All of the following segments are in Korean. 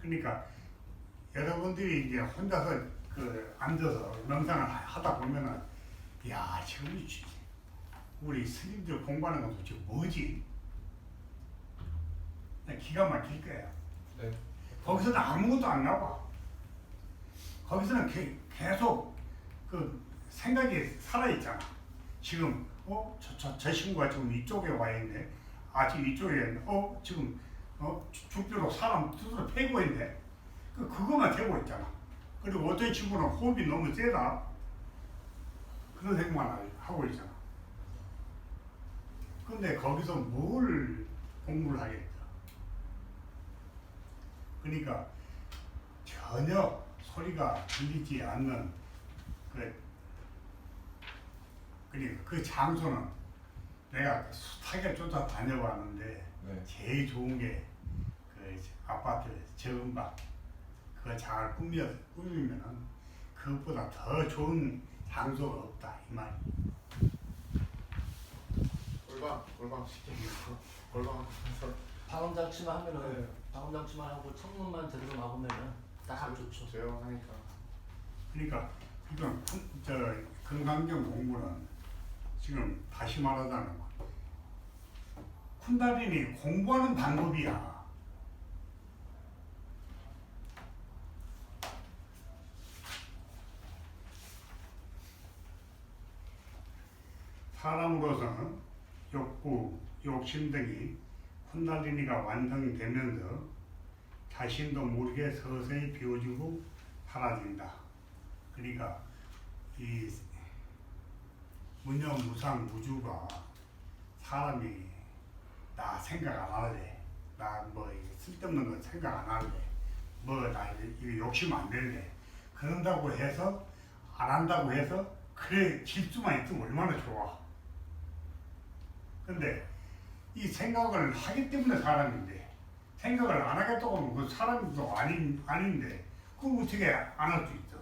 그러니까 여러분들이 이제 혼자서 앉아서 명상을 하다 보면은 야 지금 우리 스님들 공부하는 건 도대체 뭐지? 기가 막힐 거야. 네. 거기서는 아무것도 안 나와. 거기서는 계속 생각이 살아있잖아. 지금 저 친구가 지금 이쪽에 와 있네. 지금 이쪽에 있네. 지금 죽도록 사람 스스로 패고 있네. 그것만 되고 있잖아. 그리고 어떤 친구는 호흡이 너무 세다. 그런 생각만 하고 있잖아. 근데 거기서 뭘 공부를 하겠다. 그러니까 전혀 소리가 들리지 않는 그러니까 그 장소는 내가 숱하게 쫓아 다녀봤는데 네. 제일 좋은 게 아파트 저음방 그거 잘 꾸미면은 그것보다 더 좋은 장소가 없다 이 말이. 골방 시키고 골방에서 방음장치만 하면은 네. 방음장치만 하고 창문만 제대로 막으면은 딱 좋죠. 조용하니까. 그러니까 이건 건강경 공부는 지금 다시 말하자면 쿤달리니 공부하는 방법이야. 사람으로서는 욕구, 욕심 등이 쿤달리니가 완성되면서 자신도 모르게 서서히 비워지고 사라진다. 그러니까 이 무념무상 우주가 사람이 나 생각 안 할래. 나 쓸데없는 거 생각 안 할래. 나 이거 욕심 안 낼래. 그런다고 해서 안 한다고 해서 그래 질수만 있으면 얼마나 좋아. 근데 이 생각을 하기 때문에 사람인데 생각을 안 하겠다고 하면 그 사람도 아닌데 그걸 어떻게 안 할 수 있어.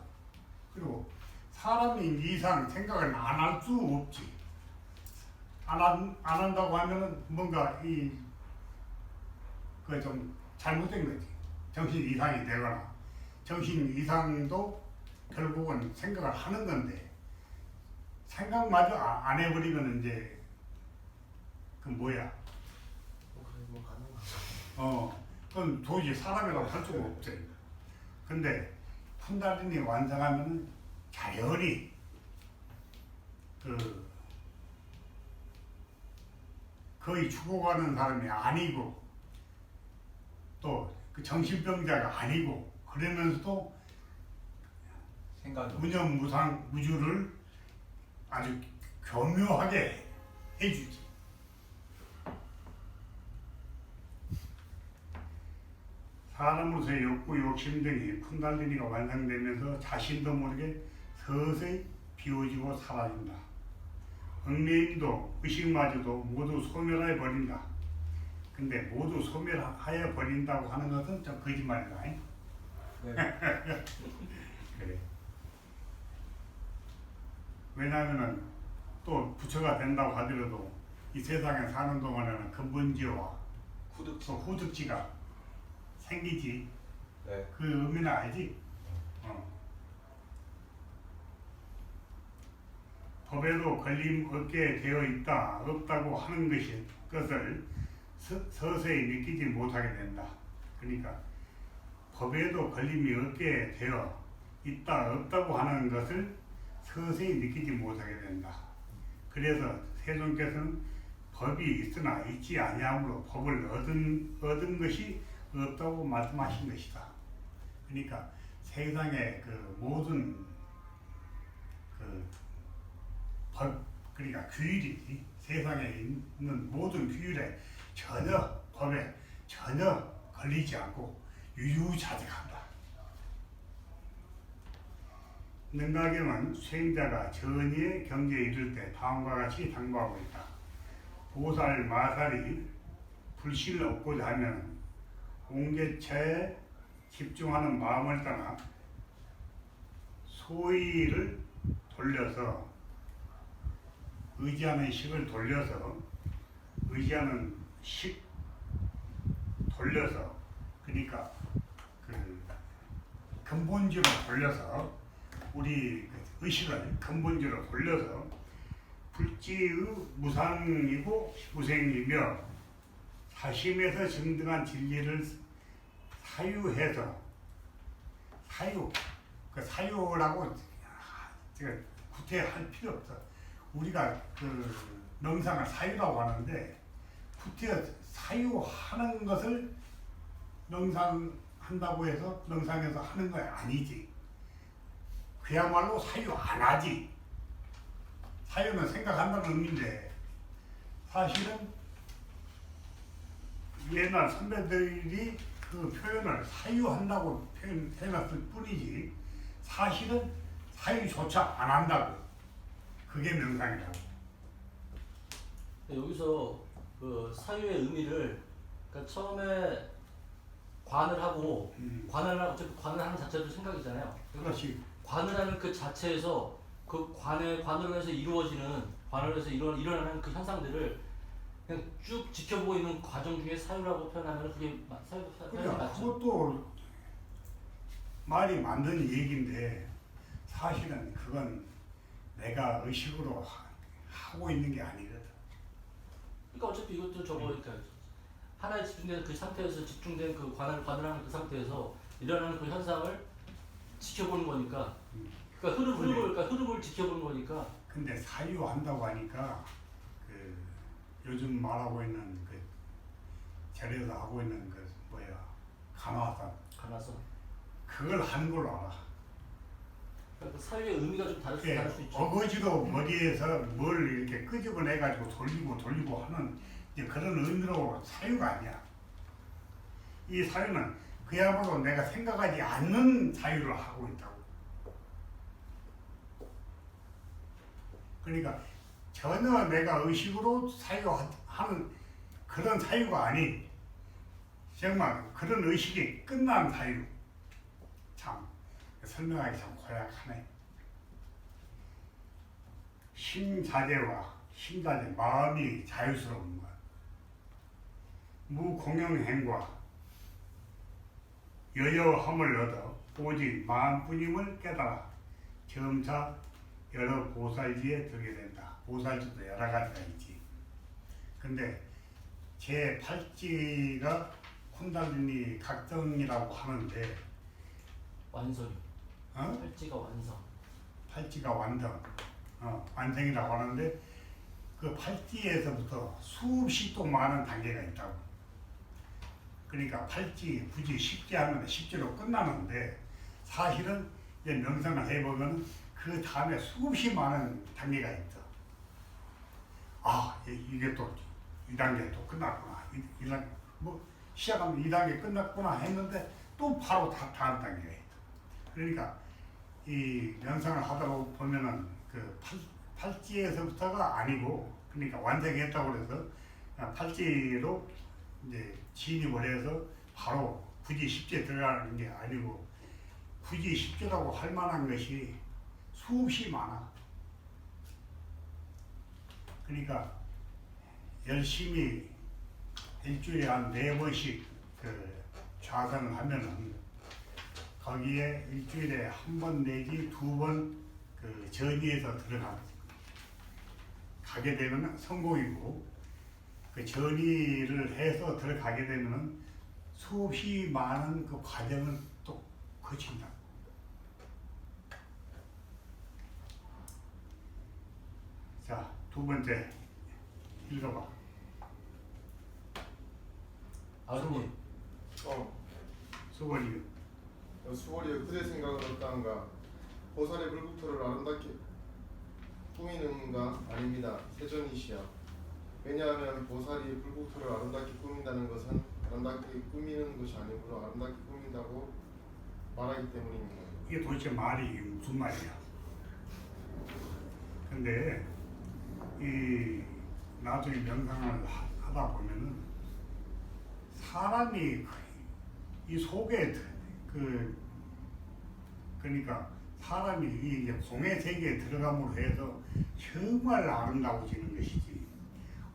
그리고 사람인 이상 생각을 안 할 수 없지. 안 한다고 하면은 뭔가 좀 잘못된 거지. 정신 이상이 되거나 정신 이상도 결국은 생각을 하는 건데 생각마저 안 해버리면 이제 뭐야? 뭐 가는 거. 그건 도저히 사람이라고 할 수가 없어요. 근데 쿤달리니 완성하면은 자연히 거의 죽어가는 사람이 아니고 또 그 정신병자가 아니고 그러면서도 생각이 무념무상 우주를 아주 교묘하게 해주지. 사람으로서의 욕구, 욕심 등이 쿤달리니가 완성되면서 자신도 모르게 서서히 비워지고 사라진다. 얽매임도 의식마저도 모두 소멸해 버린다. 근데 모두 소멸하여 버린다고 하는 것은 좀 거짓말이다. 네. 그래. 왜냐하면은 또 부처가 된다고 하더라도 이 세상에 사는 동안에는 근본지와 후득지. 후득지가 생기지. 네. 그 의미는 알지? 법에도 걸림 없게 되어 있다, 없다고 하는 것을 서서히 느끼지 못하게 된다. 그러니까 법에도 걸림이 없게 되어 있다, 없다고 하는 것을 서서히 느끼지 못하게 된다. 그래서 세존께서는 법이 있으나 있지 아니함으로 법을 얻은 것이 없다고 말씀하신 것이다. 그러니까 세상의 모든 법, 그러니까 규율이지. 세상에 있는 모든 규율에 법에 전혀 걸리지 않고 유유자적한다. 능가경은 수행자가 전의의 경지에 이를 때 다음과 같이 당부하고 있다. 보살, 마살이 불신을 얻고자 하면 옹개체에 집중하는 마음을 떠나 소위를 돌려서 의지하는 식을 돌려서 그러니까 근본적으로 돌려서 우리 의식을 근본적으로 돌려서 불지의 무상이고 무생이며 사심에서 증등한 진리를 사유해서 그 사유라고 제가 구태할 필요 없어. 우리가 그 명상을 사유라고 하는데 구태 사유하는 것을 명상한다고 해서 명상에서 하는 거 아니지. 그야말로 사유 안 하지. 사유는 생각한다는 의미인데 사실은 옛날 선배들이 그 표현을 사유한다고 표현해놨을 뿐이지 사실은 사유조차 안 한다고. 그게 명상이라고. 여기서 그 사유의 의미를 그러니까 처음에 관을 하고 어차피 관을 하는 자체도 생각이잖아요. 그렇지. 관을 하는 그 자체에서 그 관으로 해서 일어나는 그 현상들을 그냥 쭉 지켜보고 있는 과정 중에 사유라고 표현하면 그게 사유 그러니까 맞죠? 그것도 말이 맞는 얘기인데 사실은 그건 내가 의식으로 하고 있는 게 아니거든. 그러니까 어차피 이것도 그러니까 하나에 집중된 그 상태에서 집중된 그 관을 하는 그 상태에서 일어나는 그 현상을 지켜보는 거니까. 그러니까 흐름을 지켜보는 거니까. 근데 사유한다고 하니까 그 요즘 말하고 있는 그 절에서 하고 있는 그 간화산 그걸 하는 걸로 알아. 그러니까 그 사유의 의미가 좀 다를 수 있죠. 어거지로 머리에서 뭘 이렇게 끄집어내가지고 돌리고 하는 이제 그런 의미로 사유가 아니야. 이 사유는 그야말로 내가 생각하지 않는 사유를 하고 있다고. 그러니까 전혀 내가 의식으로 사유하는 그런 사유가 아닌 정말 그런 의식이 끝난 사유. 참 설명하기 참 고약하네. 심자재와 심자재 마음이 자유스러운 것, 무공용행과 여여함을 얻어 오직 마음뿐임을 깨달아 점차 여러 보살지에 들게 된다. 보살지도 여러 가지가 있지. 근데 제 8지가 쿤달리니 각성이라고 하는데 완성이. 어? 팔찌가 완성. 팔찌가 완성이라고 하는데 그 팔찌에서부터 수없이 또 많은 단계가 있다고. 그러니까 팔찌 굳이 쉽게 하면 쉽게로 끝나는데 사실은 이제 명상을 해보면 그 다음에 수없이 많은 단계가 있어. 아, 이게 또 2단계 또 끝났구나. 시작하면 2단계 끝났구나 했는데 또 바로 다음 단계가 있어. 그러니까 이 명상을 하다 보면은 그 팔찌에서부터가 아니고, 그러니까 완성했다고 그래서 팔찌로 이제 진입을 해서 바로 굳이 10제 들어가는 게 아니고, 굳이 10제라고 할 만한 것이 수없이 많아. 그러니까 열심히 일주일에 한 4번씩 그 좌선을 하면은 거기에 일주일에 한 번 내지 2번 그 전이에서 가게 되면 성공이고, 그 전이를 해서 들어가게 되면 수없이 많은 그 과정을 또 거친다. 자, 2번째 읽어봐. 아버님. 수건이. 수월이여 그대 생각은 어떠한가? 보살의 불국토를 아름답게 꾸미는가? 아닙니다. 세존이시여. 왜냐하면 보살이 불국토를 아름답게 꾸민다는 것은 아름답게 꾸미는 것이 아니므로 아름답게 꾸민다고 말하기 때문입니다. 이게 도대체 말이 무슨 말이야? 근데 이 나중에 명상을 하다 보면은 사람이 이 속에 그러니까 사람이 이 공의 세계에 들어감으로 해서 정말 아름다워지는 것이지.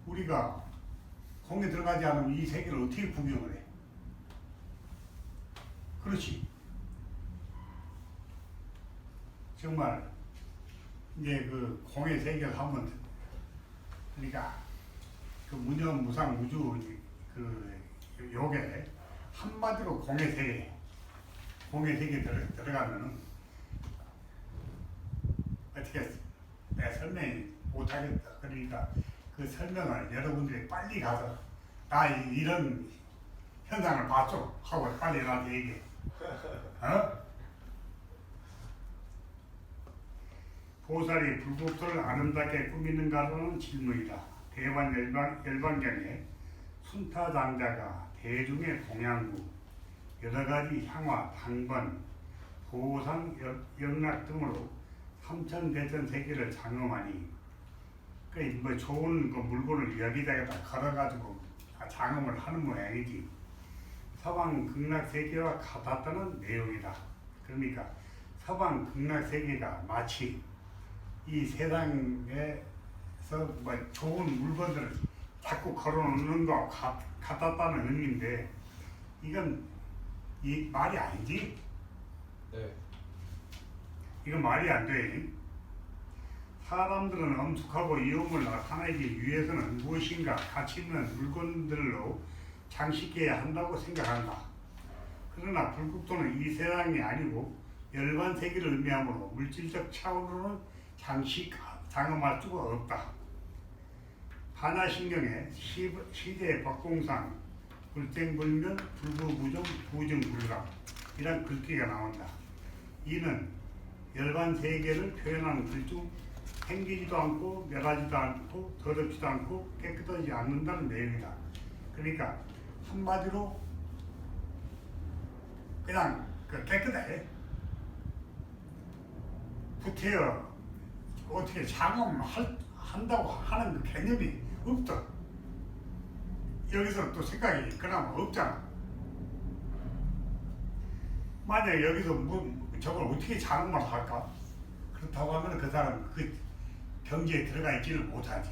우리가 공에 들어가지 않으면 이 세계를 어떻게 구경을 해? 그렇지. 정말 이제 그 공의 세계를 하면 그러니까 그 무념 무상 무주 그 요게 한마디로 공의 세계 들어가면은 어떻게 내가 설명이 못하겠다. 그러니까 그 설명을 여러분들이 빨리 가서 나 이런 현상을 봤어 하고 빨리 나한테 얘기해. 어? 보살이 불국토를 아름답게 꾸미는가라는 질문이다. 대관 열반경에 순타장자가 대중의 공양구, 여러가지 향화, 당번, 보상, 영락 등으로 삼천대천 세계를 장엄하니 그 뭐 좋은 그 물건을 여기다가 걸어가지고 장엄을 하는 모양이지. 서방 극락 세계와 같았다는 내용이다. 그러니까 서방 극락 세계가 마치 이 세상에서 뭐 좋은 물건들을 자꾸 걸어놓는 거 같았다는 의미인데 이건 이 말이 아니지. 네. 이건 말이 안 돼. 사람들은 엄숙하고 위험을 나타내기 위해서는 무엇인가 가치 있는 물건들로 장식해야 한다고 생각한다. 그러나 불국토는 이 세상이 아니고 열반 세계를 의미하므로 물질적 차원으로는 장엄할 수가 없다. 반야신경에 시대 법공상 불생불면 불구부정 부정불락 이란 글귀가 나온다. 이는 열반 세계를 표현하는 글 중 생기지도 않고 멸하지도 않고 더럽지도 않고 깨끗하지 않는다는 내용이다. 그러니까 한마디로 그냥 깨끗해. 구태여 어떻게 장엄한다고 하는 그 개념이 없다. 여기서 또 생각이 그나마 없잖아. 만약 여기서 저걸 어떻게 장엄을 할까? 그렇다고 하면 그 사람 그 경지에 들어가 있지를 못하지.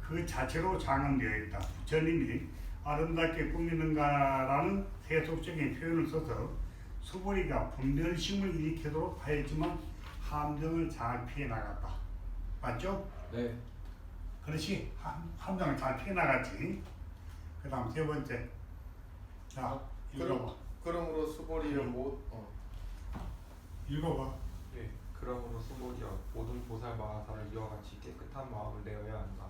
그 자체로 장엄되어 있다. 부처님이 아름답게 꾸미는가라는 세속적인 표현을 써서 수보리가 분별심을 일으키도록 하였지만 함정을 잘 피해 나갔다. 맞죠? 네. 그렇지. 함정을 잘 피해 나갔지. 그 다음 세 번째. 자, 읽어봐. 그러므로 수보리여 읽어봐. 네. 그러므로 수보리여 모든 보살 마하사를 이와 같이 깨끗한 마음을 내어야 한다.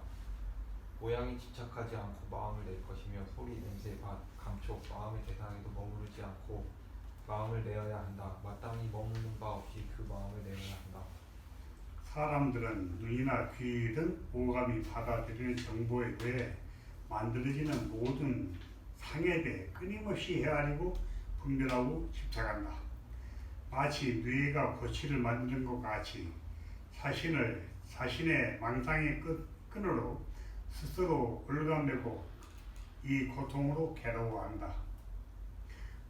모양이 집착하지 않고 마음을 낼 것이며 소리, 냄새, 맛, 감촉, 마음의 대상에도 머무르지 않고 마음을 내어야 한다. 마땅히 머무는 바 없이 그 마음을 내어야 한다. 사람들은 눈이나 귀 등 오감이 받아들이는 정보에 의해 만들어지는 모든 상에 대해 끊임없이 헤아리고 분별하고 집착한다. 마치 뇌가 거치를 만드는 것 같이 자신의 망상의 끈으로 스스로 올가매고 이 고통으로 괴로워한다.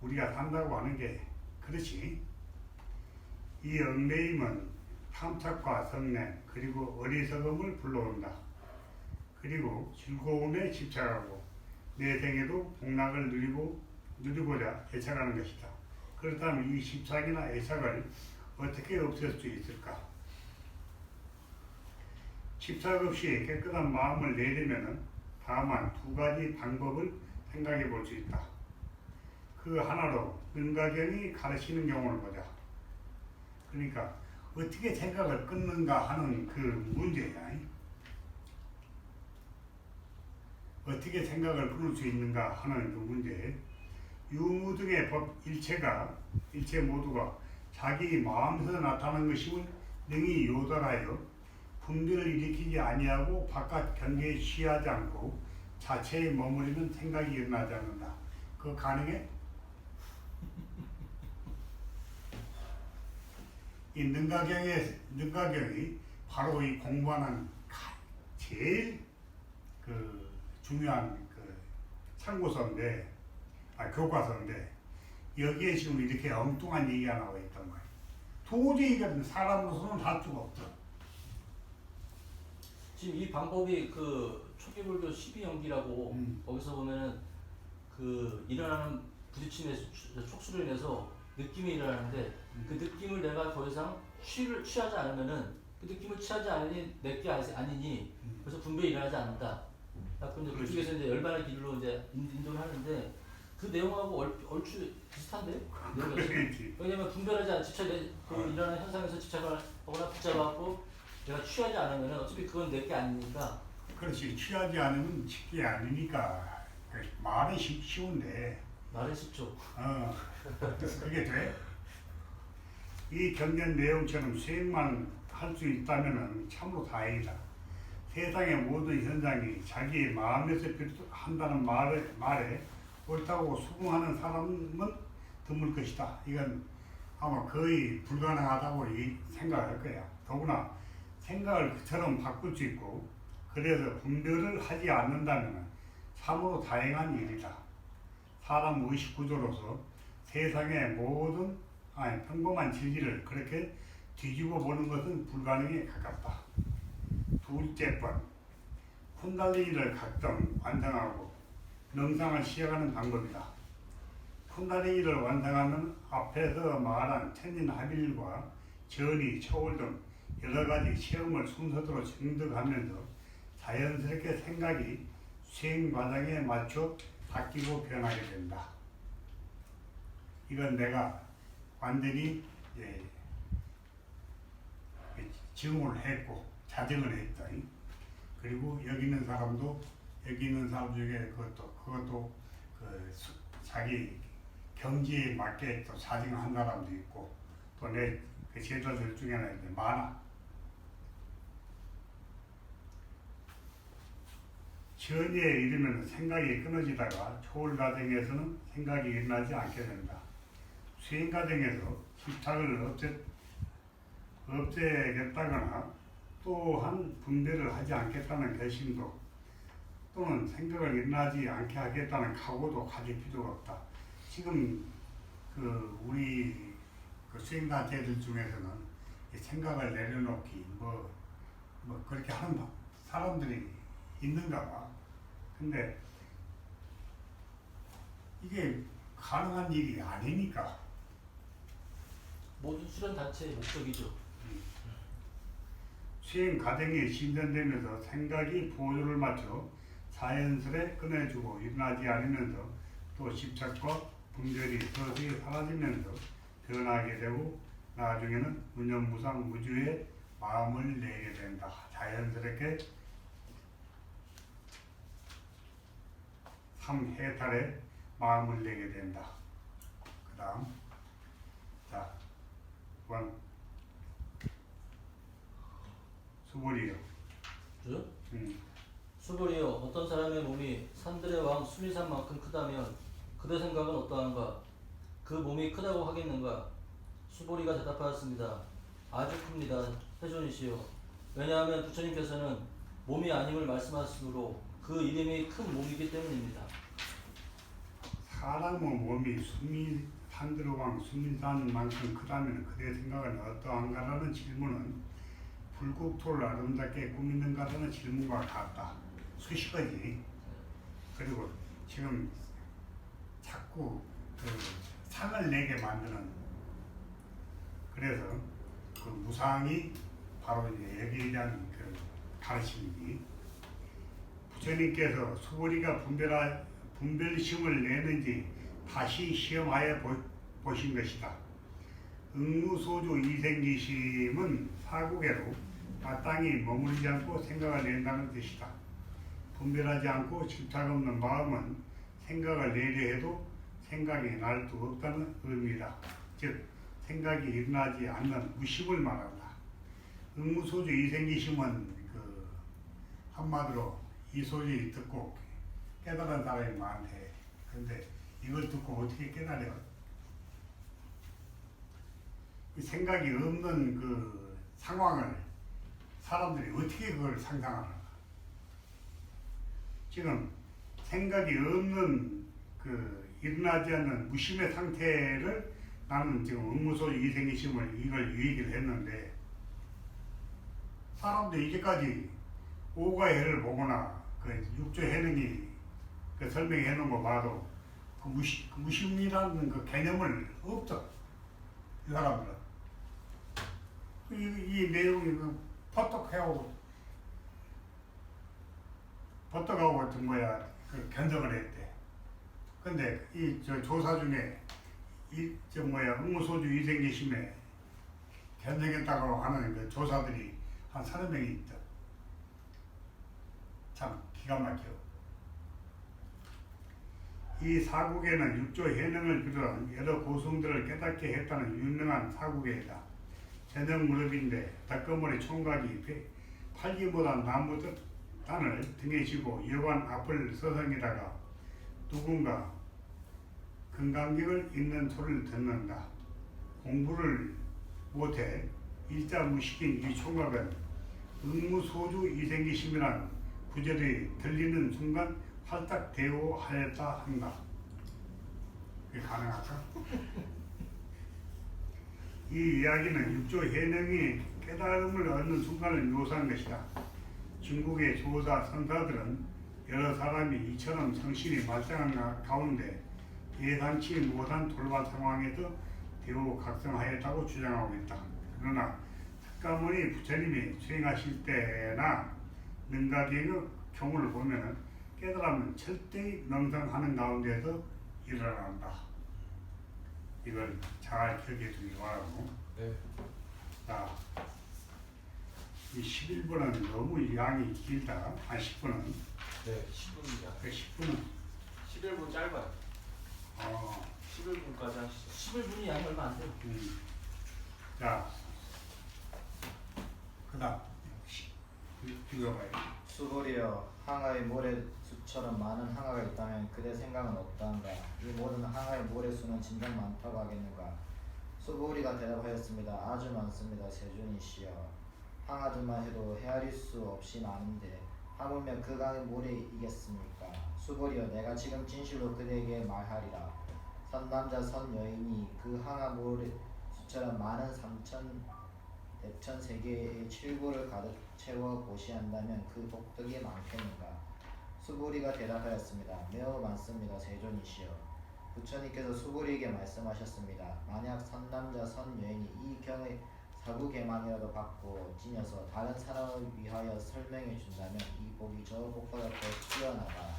우리가 산다고 하는 게 그렇지. 이 얽매임은 탐착과 성냄 그리고 어리석음을 불러온다. 그리고 즐거움에 집착하고 내생에도 복락을 누리고자 애착하는 것이다. 그렇다면 이 집착이나 애착을 어떻게 없앨 수 있을까? 집착 없이 깨끗한 마음을 내려면 다만 두 가지 방법을 생각해 볼 수 있다. 그 하나로 은가경이 가르치는 경우를 보자. 그러니까 어떻게 생각을 끊는가 하는 그 문제야. 어떻게 생각을 끊을 수 있는가 하는 그 문제. 유무 등의 법 일체 모두가 자기 마음에서 나타나는 것임을 능히 요달하여 분별을 일으키지 아니하고 바깥 경계에 취하지 않고 자체에 머무르는 생각이 일어나지 않는다. 그거 가능해? 이 능가경이 바로 이 공부하는 제일 그 중요한 그 참고서인데, 교과서인데 여기에 지금 이렇게 엉뚱한 얘기가 나와 있단 말이야. 도저히 이건 사람으로서는 할 수가 없어. 지금 이 방법이 그 초기불교 12연기라고 거기서 보면은 그 일어나는 부딪힘의 촉수로 인해서 느낌이 일어나는데 그 느낌을 내가 더 이상 취하지 않으면은 그 느낌을 취하지 않으니 내게 아니니 그래서 분별이 일어나지 않는다. 자꾸 이제 그렇지. 그쪽에서 이제 열반의 길로 이제 인도를 하는데 그 내용하고 얼추 비슷한데? 그렇지. 왜냐면 분별하지 않 그 일어나는 현상에서 집착을 하거나 붙잡아갖고 내가 취하지 않으면은 어차피 그건 내게 아니니까. 그렇지. 취하지 않으면 쉽게 아니니까 말은 쉬운데 말은 쉽죠. 그게 돼? 이 경전 내용처럼 수행만 할 수 있다면 참으로 다행이다. 세상의 모든 현상이 자기의 마음에서 한다는 말에 옳다고 수긍하는 사람은 드물 것이다. 이건 아마 거의 불가능하다고 생각할 거야. 더구나 생각을 그처럼 바꿀 수 있고 그래서 분별을 하지 않는다면 참으로 다행한 일이다. 사람 의식 구조로서 세상의 모든 평범한 진리를 그렇게 뒤집어 보는 것은 불가능에 가깝다. 둘째 번, 쿤달리니를 각성, 완성하고 명상을 시작하는 방법이다. 쿤달리니를 완성하면 앞에서 말한 천인합일과 전이, 초월 등 여러 가지 체험을 순서대로 정득하면서 자연스럽게 생각이 수행 과정에 맞춰 바뀌고 변하게 된다. 이건 내가 완전히 증오를 했고 자정을 했다. 그리고 여기 있는 사람 중에 그것도 자기 경지에 맞게 또 사정한 사람도 있고 또 내 그 제자들 중에는 이제 많아. 전의에 이르면 생각이 끊어지다가 초월 과정에서는 생각이 일어나지 않게 된다. 수행 과정에서 집착을 없애겠다거나 또한 분별을 하지 않겠다는 결심도 또는 생각을 일어나지 않게 하겠다는 각오도 가질 필요가 없다. 지금 우리 수행단체들 중에서는 이 생각을 내려놓기 뭐 그렇게 하는 사람들이 있는가 봐. 근데 이게 가능한 일이 아니니까. 모든 수련 단체의 목적이죠. 수행 과정이 진전되면서 생각이 보조를 맞춰 자연스레 꺼내주고 일어나지 않으면서 또 집착과 분별이 서서히 사라지면서 변하게 되고 나중에는 무념무상 무주의 마음을 내게 된다. 자연스럽게 삼해탈의 마음을 내게 된다. 그 다음 자, 원 수보리요. 저요? 수보리요. 어떤 사람의 몸이 산들의 왕 수미산만큼 크다면 그대 생각은 어떠한가? 그 몸이 크다고 하겠는가? 수보리가 대답하였습니다. 아주 큽니다. 세존이시여. 왜냐하면 부처님께서는 몸이 아님을 말씀하시므로 그 이름이 큰 몸이기 때문입니다. 사람의 몸이 산들어왕 수미산만큼 크다면 그대 생각은 어떠한가라는 질문은 불국토를 아름답게 꾸미는가라는 질문과 같다. 수식어지. 그리고 지금 자꾸 상을 내게 만드는, 그래서 그 무상이 바로 이제 여기에 대한 그 가르침이지. 부처님께서 수보리가 분별심을 내는지 다시 시험하여 보신 것이다. 응무소주 이생기심은 사국에로 마땅히 머무르지 않고 생각을 낸다는 뜻이다. 분별하지 않고 집착 없는 마음은 생각을 내려 해도 생각이 날 수 없다는 의미다. 즉 생각이 일어나지 않는 무심을 말한다. 응무소주 이생기심은 그 한마디로 이 소리 듣고 깨달은 사람이 많대. 근데 이걸 듣고 어떻게 깨달여? 이 생각이 없는 그 상황을 사람들이 어떻게 그걸 상상하나? 지금 생각이 없는 그 일어나지 않는 무심의 상태를 나는 지금 응무소주 이생기심을 이걸 얘기를 했는데, 사람들이 이제까지 오가해를 보거나 그 육조 해능이 그 설명해 놓은 거 봐도 그 무심이라는 그 개념을 없어. 이 사람들은. 이 내용이 버떡하고 같은 뭐야 그 견적을 했대. 근데 이 저 조사 중에 저 뭐야 응모소주 위생개심에 견적했다고 하는 그 조사들이 한 30명이 있다. 참 기가 막혀. 이 사국에는 육조 해능을 비롯한 여러 고성들을 깨닫게 했다는 유명한 사국에다 전형 무렵인데 닭거머리 총각이 팔기보다 나무단을 등에 지고 여관 앞을 서성이다가 누군가 금강경을 읽는 소리를 듣는다. 공부를 못해 일자무식인 이 총각은 응무소주 이생기심이란 구절이 들리는 순간 활짝 대오하였다 한다. 그게 가능할까? 이 이야기는 육조 해능이 깨달음을 얻는 순간을 묘사한 것이다. 중국의 조사 선사들은 여러 사람이 이처럼 정신이 말짱한 가운데 예상치 못한 돌발 상황에서 대오각성하였다고 주장하고 있다. 그러나 석가모니 부처님이 수행하실 때나 능가경의 경우를 보면 깨달음은 철저히 명상하는 가운데서 일어난다. 이걸 잘 기억해 두기 바라고. 네. 자, 이 11분은 너무 양이 길다. 10분은. 네, 10분입니다. 그 10분은 11분 짧아요. 11분까지 하시죠. 11분이 양이 얼마 안 돼요. 자, 그 다음 읽어봐요. 수보리여, 항아의 모래수처럼 많은 항아가 있다면 그대 생각은 어떠한가? 이 모든 항아의 모래수는 진정 많다고 하겠는가? 수보리가 대답하였습니다. 아주 많습니다. 세존이시여. 항아들만 해도 헤아릴 수 없이 많은데 하물며 그 강의 모래이겠습니까? 수보리여, 내가 지금 진실로 그대에게 말하리라. 선남자 선여인이 그 항아 모래수처럼 많은 대천 세계의 칠구를 가득 채워 보시한다면 그 복덕이 많겠는가? 수보리가 대답하였습니다. 매우 많습니다. 세존이시여. 부처님께서 수보리에게 말씀하셨습니다. 만약 선남자 선여인이 이 경의 사구개만이라도 받고 지녀서 다른 사람을 위하여 설명해 준다면 이 복이 저 복보다 더 뛰어나다.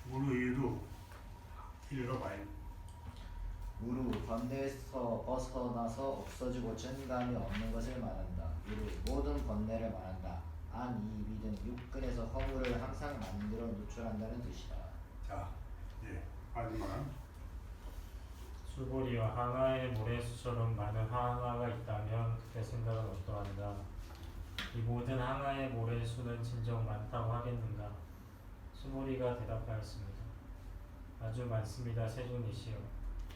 무르이루 읽어봐요. 무루, 번뇌에서 벗어나서 없어지고 증감이 없는 것을 말한다. 무루, 모든 번뇌를 말한다. 안, 이, 믿음, 육근에서 허물을 항상 만들어 누출한다는 뜻이다. 자, 이제 마지막. 수보리여, 항아의 모래수처럼 많은 항아가 있다면 그때 생각은 어떠한가? 이 모든 항아의 모래수는 진정 많다고 하겠는가? 수보리가 대답하였습니다. 아주 많습니다. 세존이시여.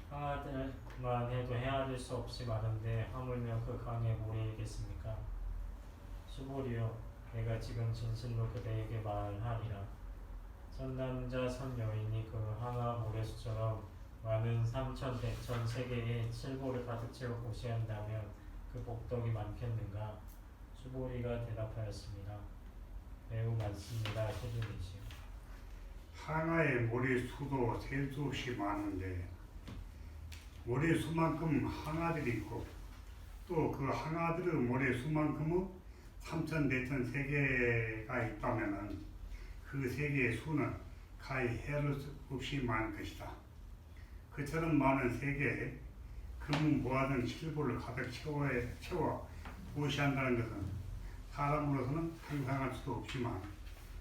항아들만 해도 헤아릴 수 없이 많은데 하물며 그 강의 모래이겠습니까? 수보리여, 내가 지금 진실로 그대에게 말하리라. 선남자 선여인이 그 항아 모래수처럼 많은 삼천 대천 세계의 칠보를 가득 채워 보시한다면 그 복덕이 많겠는가? 수보리가 대답하였습니다. 매우 많습니다. 세존이시여. 항아의 모래수도 셀 수 없이 많은데 모래수만큼 항아들이 있고 또 그 항아들의 모래수만큼의 삼천대천 세계가 있다면은 그 세계의 수는 가히 헤아릴 수 없이 많은 것이다. 그처럼 많은 세계에 금, 보화 등 칠보를 가득 채워 보시한다는 것은 사람으로서는 상상할 수도 없지만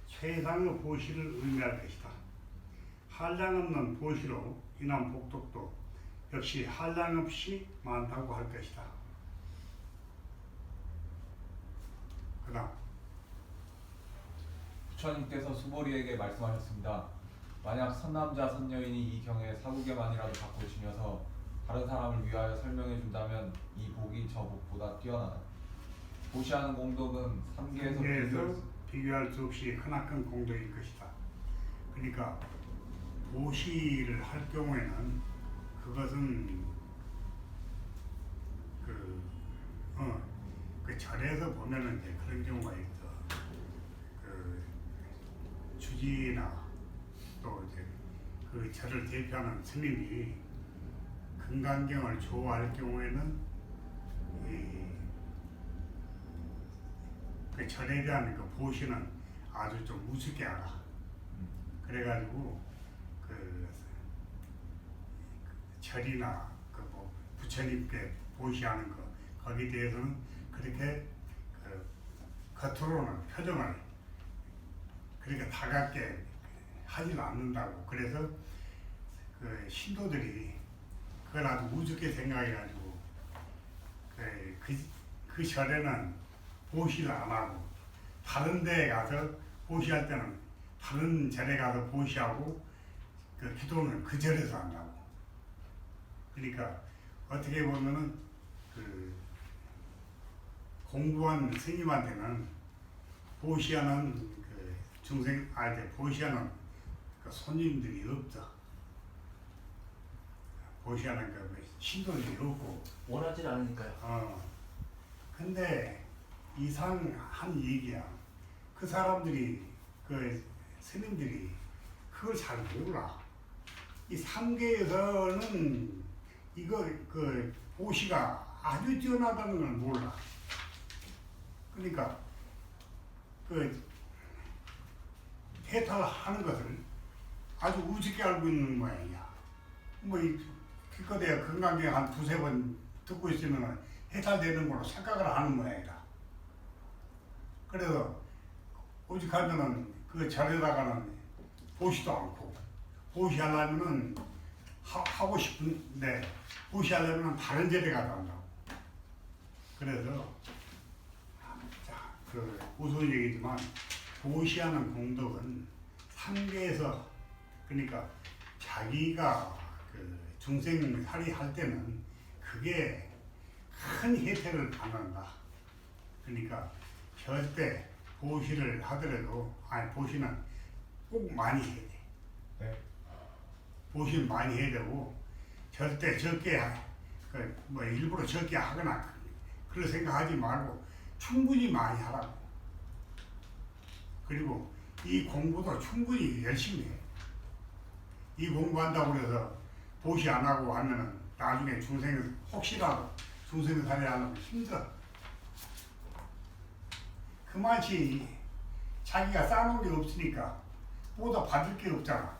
최상의 보시를 의미할 것이다. 한량없는 보시로 인한 복덕도 역시 한량없이 많다고 할 것이다. 그 다음 부처님께서 수보리에게 말씀하셨습니다. 만약 선남자 선여인이 이 경에 사구개만이라도 받고 지녀서 다른 사람을 위하여 설명해 준다면 이 복이 저 복보다 뛰어나다. 보시하는 공덕은 삼계에서 비교할 수 없이 크나큰 공덕일 것이다. 그러니까 보시를 할 경우에는 그것은 그 절에서 보면은 이제 그런 경우가 있어. 그 주지나 또 이제 그 절을 대표하는 스님이 금강경을 좋아할 경우에는 그 절에 대한 그 보시는 아주 좀 우습게 알아. 그래가지고 그 절이나 그 뭐 부처님께 보시하는 거 거기에 대해서는 그렇게 그 겉으로는 표정을 그렇게 다갑게 하질 않는다고. 그래서 그 신도들이 그걸 아주 우습게 생각해가지고 그 절에는 보시를 안 하고 다른 데에 가서 보시할 때는 다른 절에 가서 보시하고 그 기도는 그 절에서 한다고. 그러니까 어떻게 보면은 그 공부한 스님한테는 보시하는 그 중생 보시하는 그 손님들이 없어. 보시하는 그 신도들이 없고. 원하지 않으니까요. 근데 이상한 얘기야. 그 사람들이 그 스님들이 그걸 잘 몰라. 이 삼계에서는 이거 그 보시가 아주 뛰어나다는 걸 몰라. 그러니까 그 해탈하는 것을 아주 우습게 알고 있는 모양이야. 뭐 기껏해야 건강경 한 두세 번 듣고 있으면 해탈되는 걸로 생각을 하는 모양이다. 그래서 오직하면은 그 절에다가는 보시도 않고 보시하려면은 하고 싶은데 보시하려면은 다른 절에 가서 한다고. 그래서 그 우스운 얘기지만 보시하는 공덕은 상계에서 그러니까 자기가 그 중생살이 할 때는 그게 큰 혜택을 받는다. 그러니까 절대 보시를 하더라도 보시는 꼭 많이 해야 돼. 네. 보시는 많이 해야 되고 절대 적게 뭐 일부러 적게 하거나 그런 생각하지 말고 충분히 많이 하라고. 그리고 이 공부도 충분히 열심히 해. 이 공부한다고 해서 보시 안 하고 하면은 나중에 혹시라도 중생살이 하려면 힘들어. 그만치 자기가 쌓아놓은 게 없으니까 보다 받을 게 없잖아.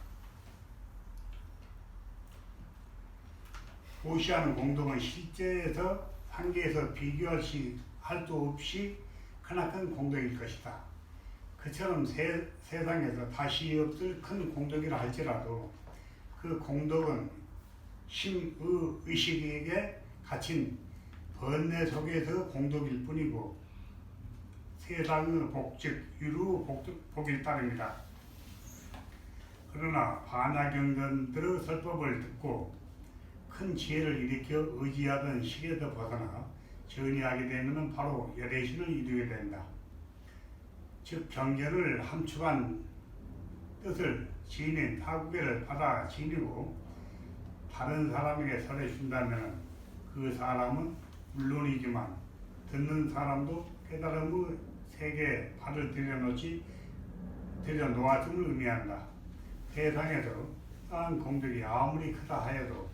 보시하는 공동은 실제에서 상계에서 비교할 수 없이 크나큰 공덕일 것이다. 그처럼 세상에서 다시 없을 큰 공덕이라 할지라도 그 공덕은 심의 의식에게 갇힌 번뇌 속에서 공덕일 뿐이고 세상의 복, 즉 유루 복일 따릅니다. 그러나 반야경전들의 설법을 듣고 큰 지혜를 일으켜 의지하던 식에서 벗어나 전이하게 되면 바로 열애신을 이루게 된다. 즉 경전을 함축한 뜻을 지닌 타구계를 받아 지니고 다른 사람에게 설해준다면 그 사람은 물론이지만 듣는 사람도 깨달음의 세계에 발을 들여놓았음을 의미한다. 세상에서 쌓은 공덕이 아무리 크다 하여도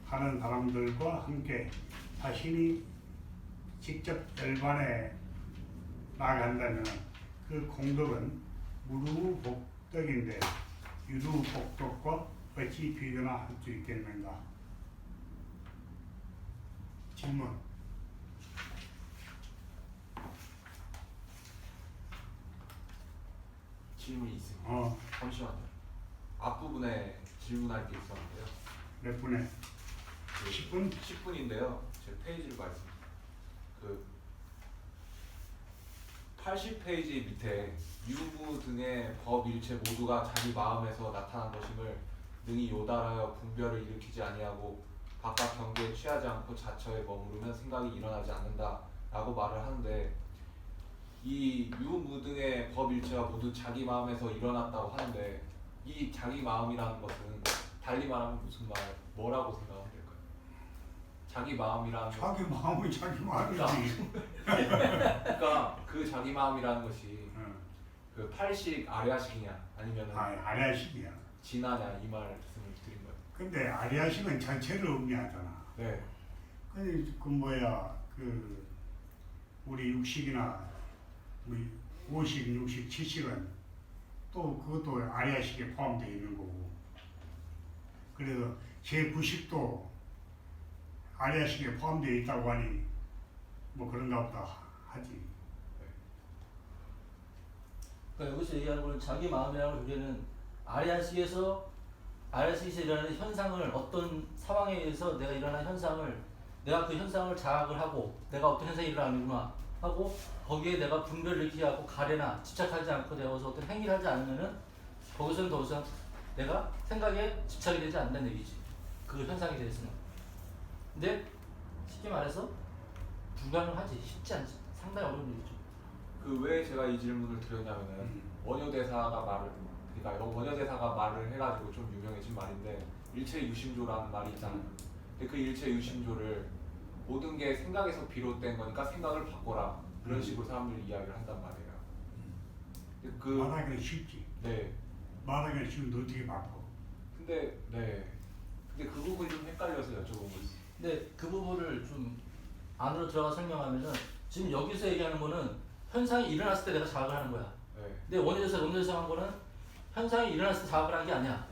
다른 사람들과 함께 자신이 직접 열반에 나간다면 그 공덕은 무루복덕인데 유루복덕과 어찌 비교나 할 수 있겠는가? 질문. 질문이 있습니다. 잠시만요. 앞부분에 질문할 게 있었는데요. 몇 분에? 10분? 10분인데요. 제 페이지를 말씀드립니다. 그 80페이지 밑에 유무 등의 법일체 모두가 자기 마음에서 나타난 것임을 능히 요달하여 분별을 일으키지 아니하고 바깥 경계에 취하지 않고 자처에 머무르면 생각이 일어나지 않는다라고 말을 하는데 이 유무 등의 법일체가 모두 자기 마음에서 일어났다고 하는데 이 자기 마음이라는 것은 달리 말하면 뭐라고 생각하면 될까요? 자기 마음이라는 자기 마음은 자기 마음이지. 그러니까 그 자기 마음이라는 것이 응. 그 팔식 아래아식이냐 아니면은 아래식이야. 지나냐 이 말씀을 드린 거예요. 근데 아리아식은 전체를 의미하잖아. 네. 근데 그 뭐야 그 우리 육식이나 우리 5식, 6식, 7식은 또 그것도 아리아식에 포함되어 있는 거고. 그래서 제9식도 아리아식에 포함되어 있다고 하니 뭐 그런가 보다 하지. 그러니까 여기서 얘기하는 건 자기 마음이라는 우리는 아리아식에서 일어나는 현상을 어떤 상황에 의해서 내가 일어나는 현상을 내가 그 현상을 자각을 하고 내가 어떤 현상이 일어나는구나 하고 거기에 내가 분별을 일으키지 않고 가래나 집착하지 않고 내가 어떤 행위를 하지 않으면은 거기서는 더 이상 내가 생각에 집착이 되지 않는다는 얘기지. 그 현상에 대해서는. 근데 쉽게 말해서 불가능하지. 쉽지 않지. 상당히 어려운 일이죠. 그 왜 제가 이 질문을 드렸냐면은 원효대사가 말을 해가지고 좀 유명해진 말인데 일체유심조라는 말이 있잖아요. 근데 그 일체유심조를 모든 게 생각에서 비롯된 거니까 생각을 바꿔라 그런 식으로 사람들이 이야기를 한단 말이에요. 근데 그 말하기는 쉽지. 네. 말하기는 쉬운데 어떻게 바꿔? 근데 네. 근데 그 부분이 좀 헷갈려서 여쭤본 거예요. 근데 그 부분을 좀 안으로 들어가 설명하면은 지금 여기서 얘기하는 거는 현상이 일어났을 때 내가 자각을 하는 거야. 네. 근데 원효대사 한 거는 현상이 일어났을 때 자각을 한 게 아니야.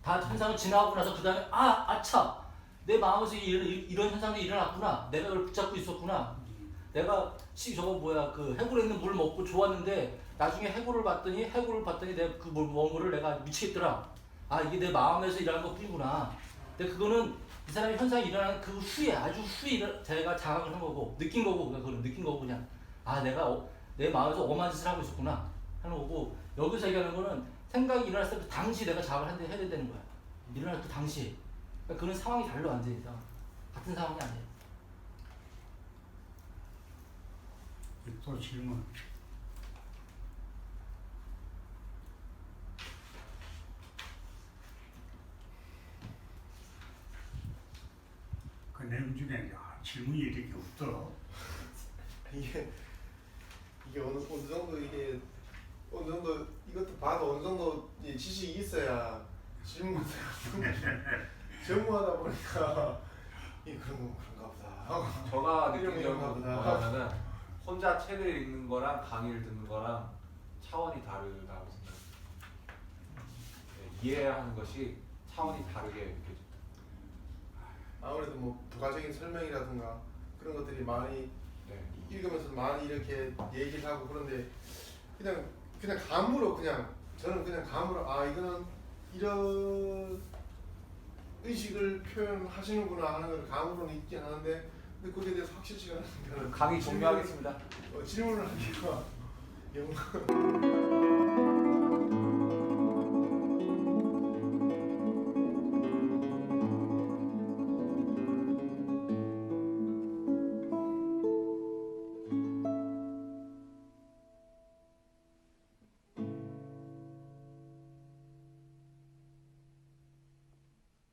다 현상을 지나고 나서 그 다음에 아차 내 마음에서 이런 현상이 일어났구나. 내가 이걸 붙잡고 있었구나. 내가 저거 뭐야 그 해골에 있는 물을 먹고 좋았는데 나중에 해골을 봤더니 내가 그 먹은 거를 내가 미치겠더라. 아 이게 내 마음에서 일어난 것 뿐이구나. 근데 그거는 이 사람이 현상이 일어나는 그 후에 아주 후에 제가 자각을 한 거고 느낀 거고 그거는 느낀 거고 그냥 아 내가 내 마음에서 엄한 짓을 하고 있었구나 하는 거고 여기서 얘기하는 거는 생각이 일어났을 때 그 당시 내가 자각을 해야 되는 거야. 일어날 그 당시에. 그러니까 그런 상황이 달라 완전히 같은 상황이 아니에요. 또 질문. 그 내용 중에 질문이 이렇게 없어. 이게 어느 정도 이것도 봐도 어느 정도 지식이 있어야 질문을 전무하다 보니까 그런가 보다. 제가 느낀 이런 점은 건가 보다. 뭐냐면은 혼자 책을 읽는 거랑 강의를 듣는 거랑 차원이 다르다고 생각해요. 네, 이해하는 것이 차원이 다르게 느껴집니다. 아무래도 뭐 부가적인 설명이라든가 그런 것들이 많이 네. 읽으면서 많이 이렇게 얘기를 하고 그런데 그냥 감으로 저는 그냥 감으로 이거는 이런 의식을 표현하시는구나 하는 걸 감으로는 있긴 하는데 근데 거기에 대해서 확실치가 않은 강의 종료하겠습니다. 질문을 하기가 영광.